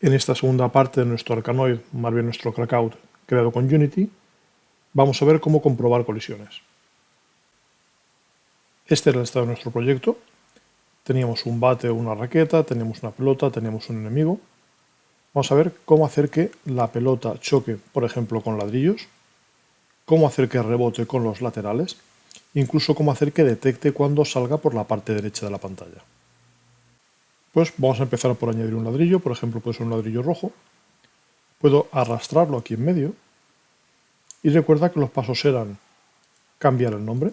En esta segunda parte de nuestro Arkanoid, más bien nuestro Crackout creado con Unity, vamos a ver cómo comprobar colisiones. Este era el estado de nuestro proyecto. Teníamos un bate o una raqueta, teníamos una pelota, teníamos un enemigo. Vamos a ver cómo hacer que la pelota choque, por ejemplo, con ladrillos, cómo hacer que rebote con los laterales, incluso cómo hacer que detecte cuando salga por la parte derecha de la pantalla. Pues vamos a empezar por añadir un ladrillo, por ejemplo puede ser un ladrillo rojo. Puedo arrastrarlo aquí en medio y recuerda que los pasos eran cambiar el nombre,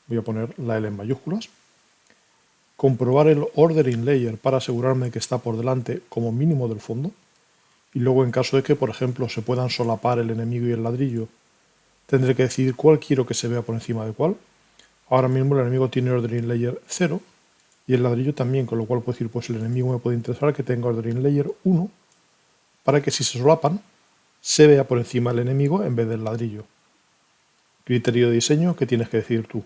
voy a poner la L en mayúsculas, comprobar el ordering layer para asegurarme que está por delante como mínimo del fondo, y luego en caso de que por ejemplo se puedan solapar el enemigo y el ladrillo, tendré que decidir cuál quiero que se vea por encima de cuál. Ahora mismo el enemigo tiene ordering layer 0 y el ladrillo también, con lo cual puedo decir, pues el enemigo me puede interesar que tenga ordering layer 1 para que si se solapan se vea por encima del enemigo en vez del ladrillo. Criterio de diseño que tienes que decidir tú.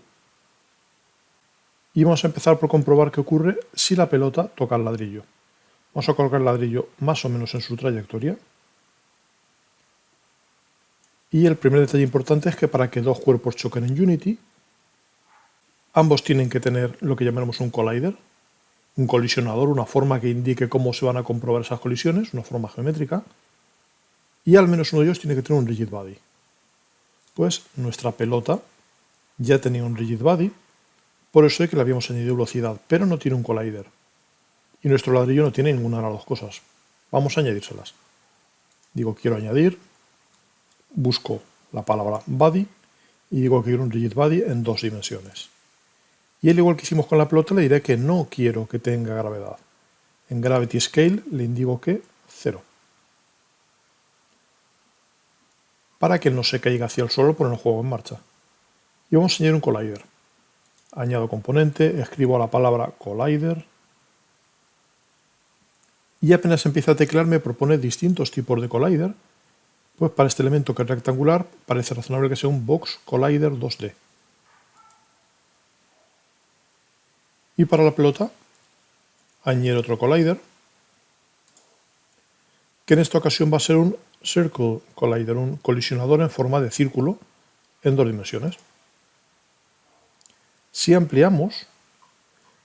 Y vamos a empezar por comprobar qué ocurre si la pelota toca el ladrillo. Vamos a colocar el ladrillo más o menos en su trayectoria. Y el primer detalle importante es que para que dos cuerpos choquen en Unity, ambos tienen que tener lo que llamaremos un collider, un colisionador, una forma que indique cómo se van a comprobar esas colisiones, una forma geométrica, y al menos uno de ellos tiene que tener un rigid body. Pues nuestra pelota ya tenía un rigid body, por eso es que le habíamos añadido velocidad, pero no tiene un collider. Y nuestro ladrillo no tiene ninguna de las dos cosas. Vamos a añadírselas. Digo, quiero añadir, busco la palabra body y digo que quiero un rigid body en 2 dimensiones. Y al igual que hicimos con la pelota, le diré que no quiero que tenga gravedad. En Gravity Scale le indico que 0. Para que no se caiga hacia el suelo por el juego en marcha. Y vamos a añadir un collider. Añado componente, escribo la palabra collider y apenas empieza a teclear me propone distintos tipos de collider. Pues para este elemento que es rectangular parece razonable que sea un box collider 2D. Y para la pelota añado otro collider, que en esta ocasión va a ser un circle collider, un colisionador en forma de círculo en 2 dimensiones. Si ampliamos,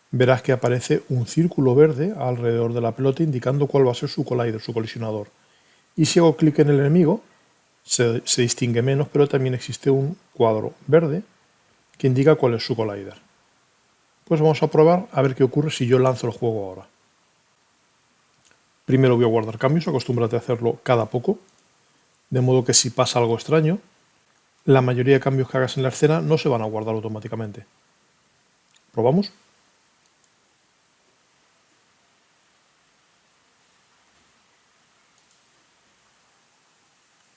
verás que aparece un círculo verde alrededor de la pelota indicando cuál va a ser su collider, su colisionador. Y si hago clic en el enemigo, se distingue menos, pero también existe un cuadro verde que indica cuál es su collider. Pues vamos a probar a ver qué ocurre si yo lanzo el juego ahora. Primero voy a guardar cambios, acostúmbrate a hacerlo cada poco, de modo que si pasa algo extraño, la mayoría de cambios que hagas en la escena no se van a guardar automáticamente. ¿Probamos?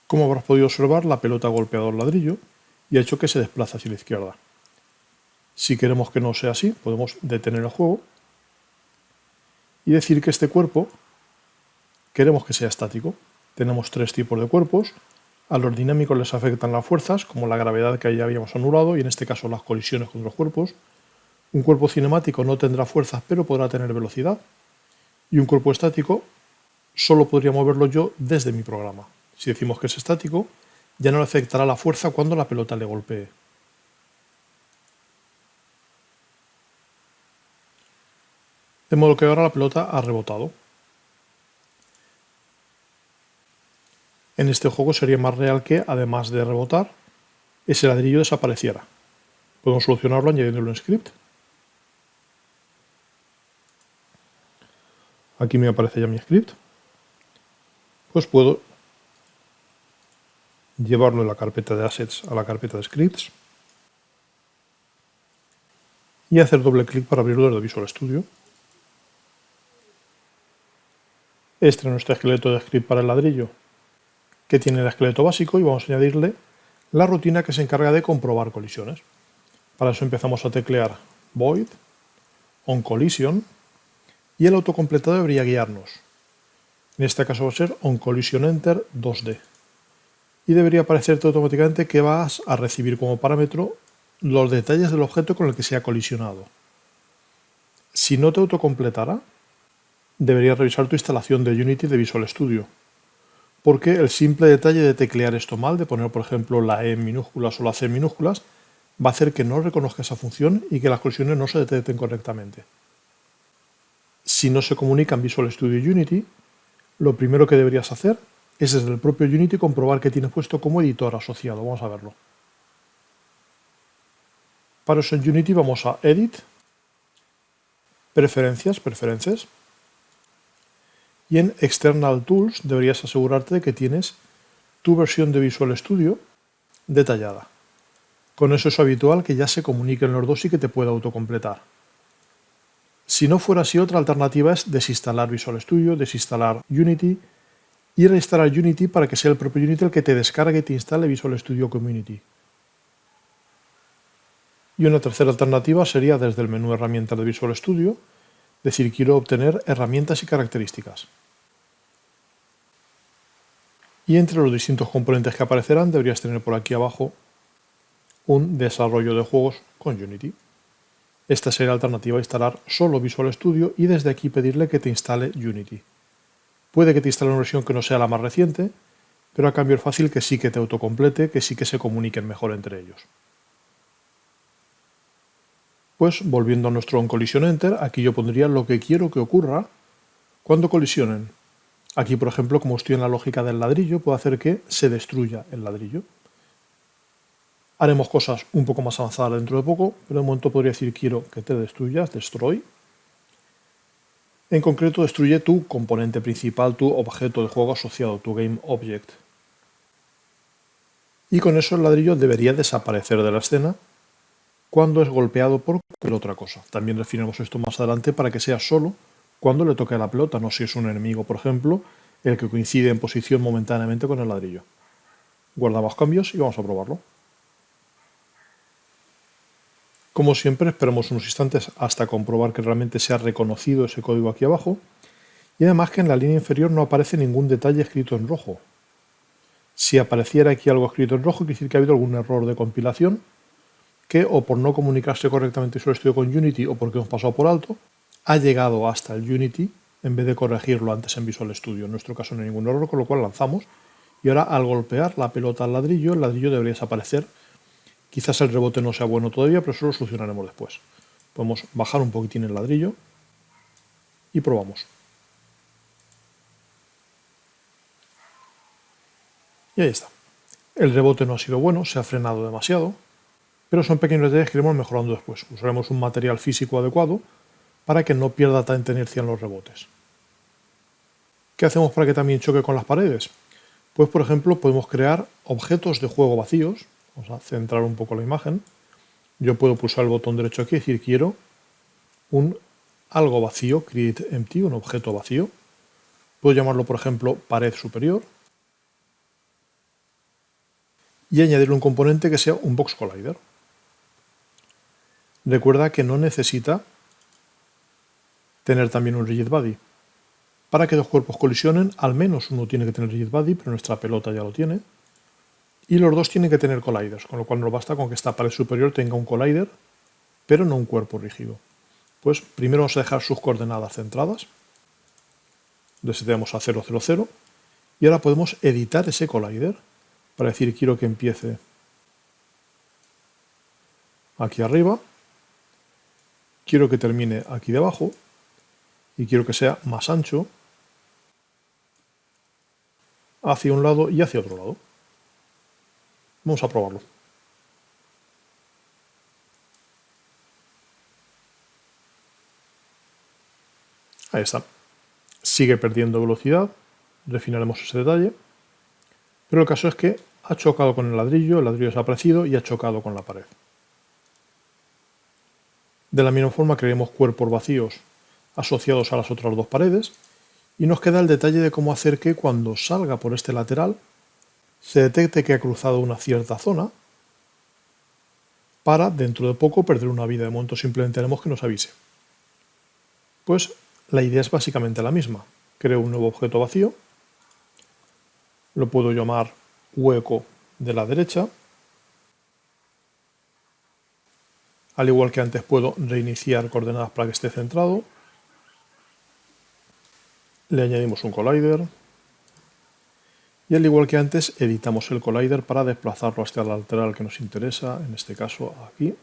Como habrás podido observar, la pelota ha golpeado el ladrillo y ha hecho que se desplace hacia la izquierda. Si queremos que no sea así, podemos detener el juego y decir que este cuerpo queremos que sea estático. Tenemos 3 tipos de cuerpos. A los dinámicos les afectan las fuerzas, como la gravedad que ya habíamos anulado, y en este caso las colisiones con los cuerpos. Un cuerpo cinemático no tendrá fuerzas, pero podrá tener velocidad. Y un cuerpo estático solo podría moverlo yo desde mi programa. Si decimos que es estático, ya no le afectará la fuerza cuando la pelota le golpee. De modo que ahora la pelota ha rebotado. En este juego sería más real que, además de rebotar, ese ladrillo desapareciera. Podemos solucionarlo añadiéndolo en script. Aquí me aparece ya mi script. Pues puedo llevarlo de la carpeta de assets a la carpeta de scripts y hacer doble clic para abrirlo desde Visual Studio. Este es nuestro esqueleto de script para el ladrillo, que tiene el esqueleto básico, y vamos a añadirle la rutina que se encarga de comprobar colisiones. Para eso empezamos a teclear void onCollision y el autocompletado debería guiarnos. En este caso va a ser onCollisionEnter 2D. Y debería aparecerte automáticamente que vas a recibir como parámetro los detalles del objeto con el que se ha colisionado. Si no te autocompletara, deberías revisar tu instalación de Unity de Visual Studio, porque el simple detalle de teclear esto mal, de poner por ejemplo la E en minúsculas o la C en minúsculas, va a hacer que no reconozca esa función y que las colisiones no se detecten correctamente. Si no se comunican Visual Studio y Unity, lo primero que deberías hacer es desde el propio Unity comprobar que tienes puesto como editor asociado. Vamos a verlo. Para eso en Unity vamos a Edit, Preferencias, y en External Tools deberías asegurarte de que tienes tu versión de Visual Studio detallada. Con eso es habitual que ya se comuniquen los dos y que te pueda autocompletar. Si no fuera así, otra alternativa es desinstalar Visual Studio, desinstalar Unity y reinstalar Unity para que sea el propio Unity el que te descargue y te instale Visual Studio Community. Y una tercera alternativa sería desde el menú Herramientas de Visual Studio, decir quiero obtener herramientas y características. Y entre los distintos componentes que aparecerán deberías tener por aquí abajo un desarrollo de juegos con Unity. Esta sería la alternativa a instalar solo Visual Studio y desde aquí pedirle que te instale Unity. Puede que te instale una versión que no sea la más reciente, pero a cambio es fácil que sí que te autocomplete, que sí que se comuniquen mejor entre ellos. Pues volviendo a nuestro OnCollision Enter, aquí yo pondría lo que quiero que ocurra cuando colisionen. Aquí, por ejemplo, como estoy en la lógica del ladrillo, puedo hacer que se destruya el ladrillo. Haremos cosas un poco más avanzadas dentro de poco, pero de momento podría decir quiero que te destruyas, destroy. En concreto, destruye tu componente principal, tu objeto de juego asociado, tu game object. Y con eso el ladrillo debería desaparecer de la escena cuando es golpeado por cualquier otra cosa. También definiremos esto más adelante para que sea solo cuando le toque a la pelota, no si es un enemigo, por ejemplo, el que coincide en posición momentáneamente con el ladrillo. Guardamos cambios y vamos a probarlo. Como siempre, esperamos unos instantes hasta comprobar que realmente se ha reconocido ese código aquí abajo y además que en la línea inferior no aparece ningún detalle escrito en rojo. Si apareciera aquí algo escrito en rojo, quiere decir que ha habido algún error de compilación que, o por no comunicarse correctamente Visual Studio con Unity o porque hemos pasado por alto, ha llegado hasta el Unity en vez de corregirlo antes en Visual Studio. En nuestro caso no hay ningún error, con lo cual lanzamos y ahora al golpear la pelota al ladrillo, el ladrillo debería desaparecer. Quizás el rebote no sea bueno todavía, pero eso lo solucionaremos después. Podemos bajar un poquitín el ladrillo y probamos. Y ahí está. El rebote no ha sido bueno, se ha frenado demasiado, pero son pequeños detalles que iremos mejorando después. Usaremos un material físico adecuado para que no pierda tanta inercia en los rebotes. ¿Qué hacemos para que también choque con las paredes? Pues, por ejemplo, podemos crear objetos de juego vacíos. Vamos a centrar un poco la imagen. Yo puedo pulsar el botón derecho aquí y decir quiero un algo vacío, create empty, un objeto vacío. Puedo llamarlo, por ejemplo, pared superior. Y añadirle un componente que sea un box collider. Recuerda que no necesita tener también un rigid body. Para que dos cuerpos colisionen, al menos uno tiene que tener rigid body, pero nuestra pelota ya lo tiene. Y los dos tienen que tener colliders, con lo cual nos basta con que esta pared superior tenga un collider, pero no un cuerpo rígido. Pues primero vamos a dejar sus coordenadas centradas. Reseteamos a 0, 0, 0. Y ahora podemos editar ese collider para decir quiero que empiece aquí arriba, quiero que termine aquí debajo y quiero que sea más ancho hacia un lado y hacia otro lado. Vamos a probarlo. Ahí está. Sigue perdiendo velocidad, refinaremos ese detalle, pero el caso es que ha chocado con el ladrillo ha desaparecido y ha chocado con la pared. De la misma forma crearemos cuerpos vacíos asociados a las otras dos paredes y nos queda el detalle de cómo hacer que cuando salga por este lateral se detecte que ha cruzado una cierta zona para dentro de poco perder una vida. De momento simplemente haremos que nos avise. Pues la idea es básicamente la misma. Creo un nuevo objeto vacío, lo puedo llamar hueco de la derecha. Al igual que antes puedo reiniciar coordenadas para que esté centrado. le añadimos un collider y al igual que antes editamos el collider para desplazarlo hasta el lateral que nos interesa, en este caso aquí,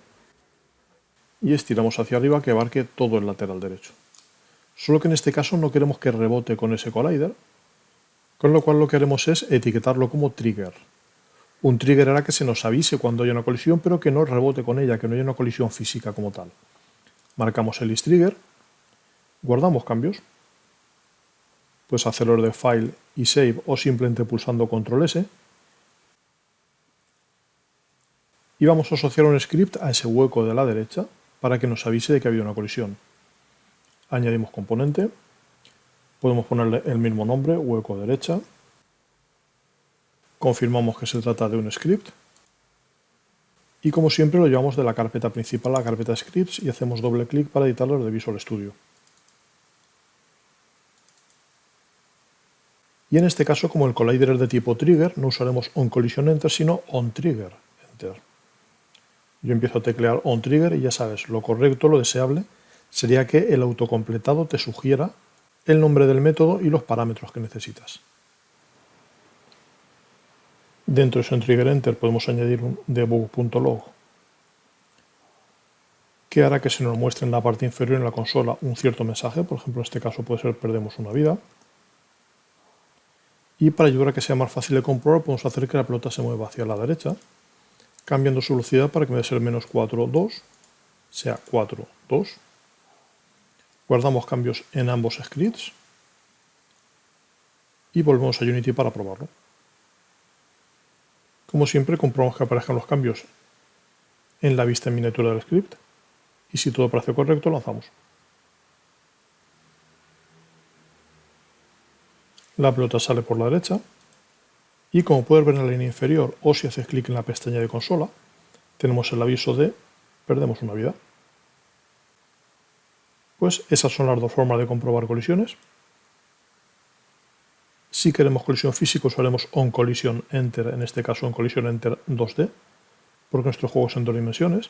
y estiramos hacia arriba que abarque todo el lateral derecho. Solo que en este caso no queremos que rebote con ese collider, con lo cual lo que haremos es etiquetarlo como trigger. Un trigger hará que se nos avise cuando haya una colisión, pero que no rebote con ella, que no haya una colisión física como tal. Marcamos el isTrigger, guardamos cambios, puedes hacerlo de File y Save o simplemente pulsando Control S. Y vamos a asociar un script a ese hueco de la derecha para que nos avise de que ha habido una colisión. Añadimos componente, podemos ponerle el mismo nombre, hueco derecha. Confirmamos que se trata de un script. Y como siempre lo llevamos de la carpeta principal a la carpeta scripts y hacemos doble clic para editarlo desde Visual Studio. Y en este caso, como el collider es de tipo trigger, no usaremos onCollisionEnter, sino onTriggerEnter. Yo empiezo a teclear onTrigger y ya sabes, lo correcto, lo deseable, sería que el autocompletado te sugiera el nombre del método y los parámetros que necesitas. Dentro de ese onTriggerEnter podemos añadir un debug.log que hará que se nos muestre en la parte inferior en la consola un cierto mensaje, por ejemplo en este caso puede ser perdemos una vida. Y para ayudar a que sea más fácil de comprobar podemos hacer que la pelota se mueva hacia la derecha, cambiando su velocidad para que en vez de ser menos 4,2 sea 4,2. Guardamos cambios en ambos scripts y volvemos a Unity para probarlo. Como siempre, comprobamos que aparezcan los cambios en la vista en miniatura del script y si todo parece correcto, lanzamos. La pelota sale por la derecha y como puedes ver en la línea inferior o si haces clic en la pestaña de consola, tenemos el aviso de perdemos una vida. Pues esas son las dos formas de comprobar colisiones. Si queremos colisión física usaremos onCollisionEnter, en este caso onCollisionEnter 2D, porque nuestro juego es en 2 dimensiones.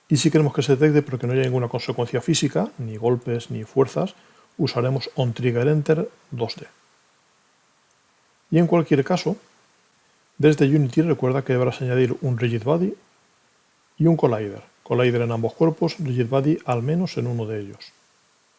Y si queremos que se detecte pero que no haya ninguna consecuencia física, ni golpes ni fuerzas, usaremos onTriggerEnter 2D. Y en cualquier caso, desde Unity recuerda que deberás añadir un Rigid Body y un Collider. Collider en ambos cuerpos, Rigid Body al menos en uno de ellos.